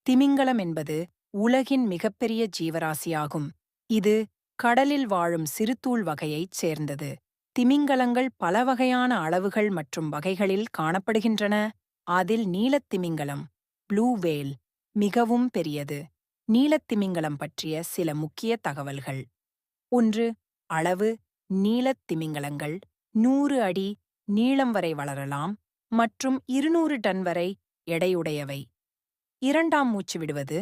திமிங்கலம் என்பது உலகின் மிகப்பெரிய ஜீவராசியாகும். இது கடலில் வாழும் சிறுதூள் வகையைச் சேர்ந்தது. திமிங்கலங்கள் பல வகையான அளவுகள் மற்றும் வகைகளில் காணப்படுகின்றன. அதில் நீலத்திமிங்கலம் ப்ளூ வேல் மிகவும் பெரியது. நீலத்திமிங்கலம் பற்றிய சில முக்கிய தகவல்கள். 1. அளவு. நீலத்திமிங்கலங்கள் 100 அடி நீளம் வரை வளரலாம் மற்றும் 200 டன் வரை எடையுடையவை. 2. மூச்சு விடுவது.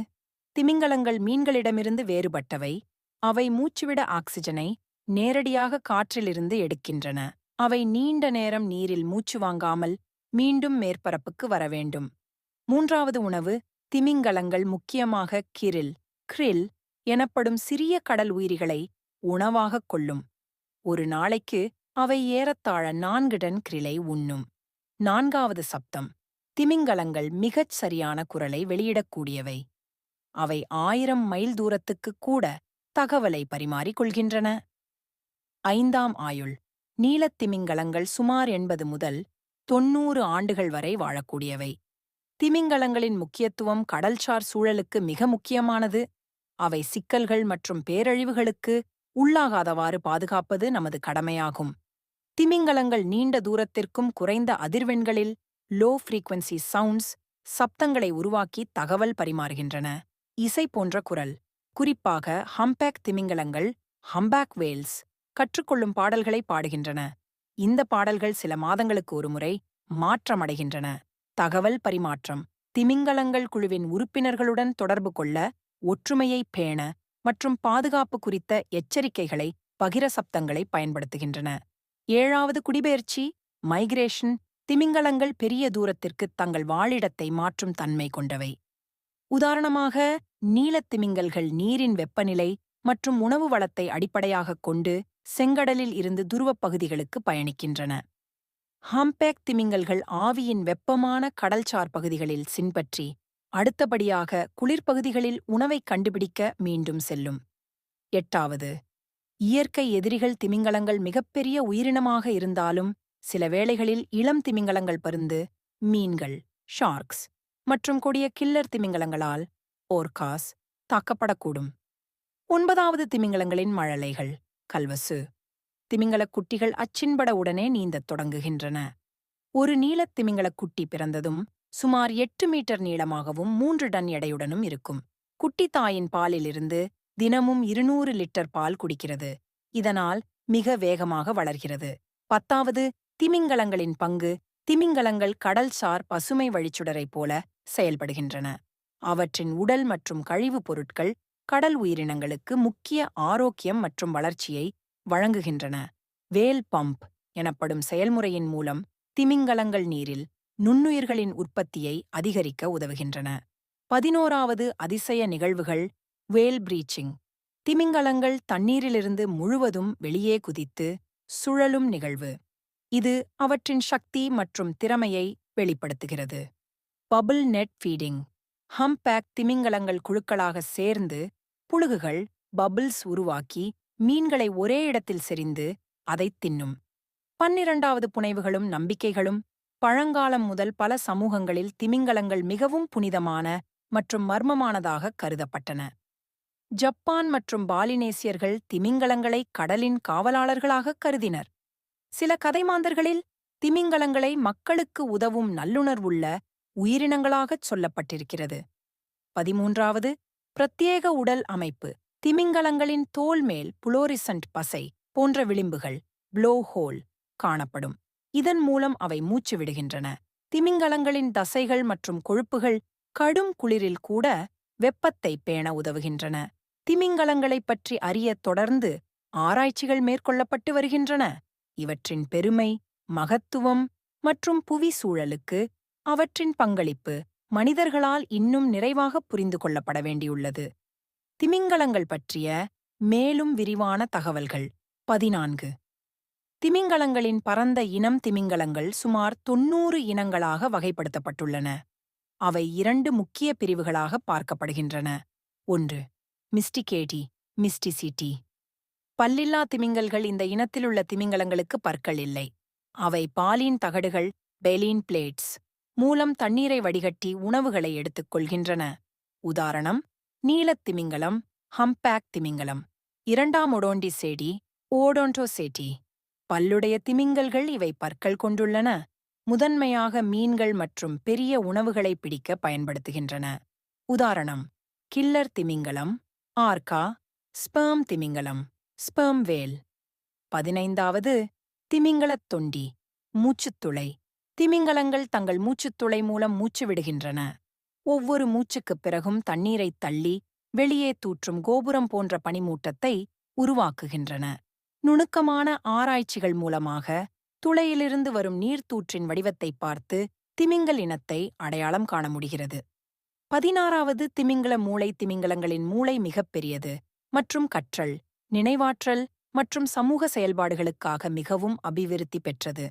திமிங்கலங்கள் மீன்களிடமிருந்து வேறுபட்டவை. அவை மூச்சுவிட ஆக்சிஜனை நேரடியாக காற்றிலிருந்து எடுக்கின்றன. அவை நீண்ட நேரம் நீரில் மூச்சு வாங்காமல் மீண்டும் மேற்பரப்புக்கு வர வேண்டும். 3. உணவு. திமிங்கலங்கள் முக்கியமாக கிரில் எனப்படும் சிறிய கடல் உயிரிகளை உணவாகக் கொள்ளும். ஒரு நாளைக்கு அவை ஏறத்தாழ 4 டன் கிரிலை உண்ணும். 4. சப்தம். திமிங்கலங்கள் மிகச் சரியான குரலை வெளியிடக்கூடியவை. அவை 1000 மைல் தூரத்துக்கு கூட தகவலை பரிமாறிக் கொள்கின்றன. 5. ஆயுள். நீலத்திமிங்கலங்கள் சுமார் 80 முதல் 90 ஆண்டுகள் வரை வாழக்கூடியவை. திமிங்கலங்களின் முக்கியத்துவம் கடல்சார் சூழலுக்கு மிக முக்கியமானது. அவை சிக்கல்கள் மற்றும் பேரழிவுகளுக்கு உள்ளாகாதவாறு பாதுகாப்பது நமது கடமையாகும். திமிங்கலங்கள் நீண்ட தூரத்திற்கும் குறைந்த அதிர்வெண்களில் லோ ஃப்ரீக்வன்சி சவுண்ட்ஸ் சப்தங்களை உருவாக்கி தகவல் பரிமாறுகின்றன. இசை போன்ற குரல். குறிப்பாக ஹம்பேக் திமிங்கலங்கள் ஹம்பேக் வேல்ஸ் கற்றுக்கொள்ளும் பாடல்களை பாடுகின்றன. இந்த பாடல்கள் சில மாதங்களுக்கு ஒருமுறை மாற்றமடைகின்றன. தகவல் பரிமாற்றம். திமிங்கலங்கள் குழுவின் உறுப்பினர்களுடன் தொடர்பு கொள்ள, ஒற்றுமையை பேண மற்றும் பாதுகாப்பு குறித்த எச்சரிக்கைகளை பகிர சப்தங்களை பயன்படுத்துகின்றன. 7. குடிபெயர்ச்சி மைக்ரேஷன். திமிங்கலங்கள் பெரிய தூரத்திற்கு தங்கள் வாழிடத்தை மாற்றும் தன்மை கொண்டவை. உதாரணமாக, நீலத்திமிங்கல்கள் நீரின் வெப்பநிலை மற்றும் உணவு வளத்தை அடிப்படையாகக் கொண்டு செங்கடலில் இருந்து துருவப் பகுதிகளுக்கு பயணிக்கின்றன. ஹம்பேக் திமிங்கல்கள் ஆவியின் வெப்பமான கடல்சார் பகுதிகளில் சின்பற்றி அடுத்தபடியாக குளிர்பகுதிகளில் உணவைக் கண்டுபிடிக்க மீண்டும் செல்லும். 8. இயற்கை எதிரிகள். திமிங்கலங்கள் மிகப்பெரிய உயிரினமாக இருந்தாலும் சில வேளைகளில் இளம் திமிங்கலங்கள் பருந்து, மீன்கள் ஷார்க்ஸ் மற்றும் கொடிய கில்லர் திமிங்கலங்களால் ஓர்காஸ் தாக்கப்படக்கூடும். 9. திமிங்கலங்களின் மழலைகள் கல்வசு. திமிங்கலக் குட்டிகள் அச்சின்பட உடனே நீந்தத் தொடங்குகின்றன. ஒரு நீலத் திமிங்கலக் குட்டி பிறந்ததும் சுமார் 8 மீட்டர் நீளமாகவும் 3 டன் எடையுடனும் இருக்கும். குட்டி தாயின் பாலிலிருந்து தினமும் 200 லிட்டர் பால் குடிக்கிறது. இதனால் மிக வேகமாக வளர்கிறது. 10. திமிங்கலங்களின் பங்கு. திமிங்கலங்கள் கடல்சார் பசுமை வழிச்சுடரைப் போல செயல்படுகின்றன. அவற்றின் உடல் மற்றும் கழிவுப் பொருட்கள் கடல் உயிரினங்களுக்கு முக்கிய ஆரோக்கியம் மற்றும் வளர்ச்சியை வழங்குகின்றன. வேல் பம்ப் எனப்படும் செயல்முறையின் மூலம் திமிங்கலங்கள் நீரில் நுண்ணுயிர்களின் உற்பத்தியை அதிகரிக்க உதவுகின்றன. 11. அதிசய நிகழ்வுகள் வேல் பிரீச்சிங். திமிங்கலங்கள் தண்ணீரிலிருந்து முழுவதும் வெளியே குதித்து சுழலும் நிகழ்வு. இது அவற்றின் சக்தி மற்றும் திறமையை வெளிப்படுத்துகிறது. Bubble net feeding. ஹம்பேக் திமிங்கலங்கள் குழுக்களாக சேர்ந்து புழுகுகள் பபிள்ஸ் உருவாக்கி மீன்களை ஒரே இடத்தில் செறிந்து அதைத் தின்னும். 12. புனைவுகளும் நம்பிக்கைகளும். பழங்காலம் முதல் பல சமூகங்களில் திமிங்கலங்கள் மிகவும் புனிதமான மற்றும் மர்மமானதாக கருதப்பட்டன. ஜப்பான் மற்றும் பாலினேசியர்கள் திமிங்கலங்களை கடலின் காவலாளர்களாக கருதினர். சில கதைமாந்தர்களில் திமிங்கலங்களை மக்களுக்கு உதவும் நல்லுணர்வுள்ள உயிரினங்களாகச் சொல்லப்பட்டிருக்கிறது. 13. பிரத்யேக உடல் அமைப்பு. திமிங்கலங்களின் தோல் மேல் புளோரிசன்ட் பசை போன்ற விளிம்புகள் ப்ளோ ஹோல் காணப்படும். இதன் மூலம் அவை மூச்சு விடுகின்றன. திமிங்கலங்களின் தசைகள் மற்றும் கொழுப்புகள் கடும் குளிரில் கூட வெப்பத்தை பேண உதவுகின்றன. திமிங்கலங்களைப் பற்றி அறிய தொடர்ந்து ஆராய்ச்சிகள் மேற்கொள்ளப்பட்டு வருகின்றன. இவற்றின் பெருமை, மகத்துவம் மற்றும் புவி சூழலுக்கு அவற்றின் பங்களிப்பு மனிதர்களால் இன்னும் நிறைவாக புரிந்து கொள்ளப்பட வேண்டியுள்ளது. திமிங்கலங்கள் பற்றிய மேலும் விரிவான தகவல்கள். 14. திமிங்கலங்களின் பரந்த இனம். திமிங்கலங்கள் சுமார் 90 இனங்களாக வகைப்படுத்தப்பட்டுள்ளன. அவை 2 முக்கிய பிரிவுகளாக பார்க்கப்படுகின்றன. 1. மிஸ்டிகேடி மிஸ்டிசிட்டி. பல்லில்லா திமிங்கல்கள். இந்த இனத்திலுள்ள திமிங்கலங்களுக்கு பற்கள் இல்லை. அவை பாலின் தகடுகள் பெலீன் பிளேட்ஸ் மூலம் தண்ணீரை வடிகட்டி உணவுகளை எடுத்துக் கொள்கின்றன. உதாரணம் நீலத் திமிங்கலம், ஹம்பேக் திமிங்கலம். இரண்டாம் ஒடோண்டிசேடி, ஓடோன்டோசேட்டி. பல்லுடைய திமிங்கல்கள். இவை பற்கள் கொண்டுள்ளன. முதன்மையாக மீன்கள் மற்றும் பெரிய உணவுகளை பிடிக்க பயன்படுத்துகின்றன. உதாரணம் கில்லர் திமிங்கலம், ஆர்கா, ஸ்பெர்ம் திமிங்கலம், ஸ்பெர்ம் வேல். 15வது திமிங்கலத் தொண்டி, மூச்சுத்துளை. திமிங்கலங்கள் தங்கள் மூச்சுத்துளை மூலம் மூச்சு விடுகின்றன. ஒவ்வொரு மூச்சுக்குப் பிறகும் தண்ணீரைத் தள்ளி வெளியே தூற்றும் கோபுரம் போன்ற பனிமூட்டத்தை உருவாக்குகின்றன. நுணுக்கமான ஆராய்ச்சிகள் மூலமாக துளையிலிருந்து வரும் நீர்த்தூற்றின் வடிவத்தை பார்த்து திமிங்கல் இனத்தை அடையாளம் காண முடிகிறது. 16வது திமிங்கல மூளை. திமிங்கலங்களின் மூளை மிகப்பெரியது மற்றும் கற்றல், நினைவாற்றல் மற்றும் சமூக செயல்பாடுகளுக்காக மிகவும் அபிவிருத்தி பெற்றது.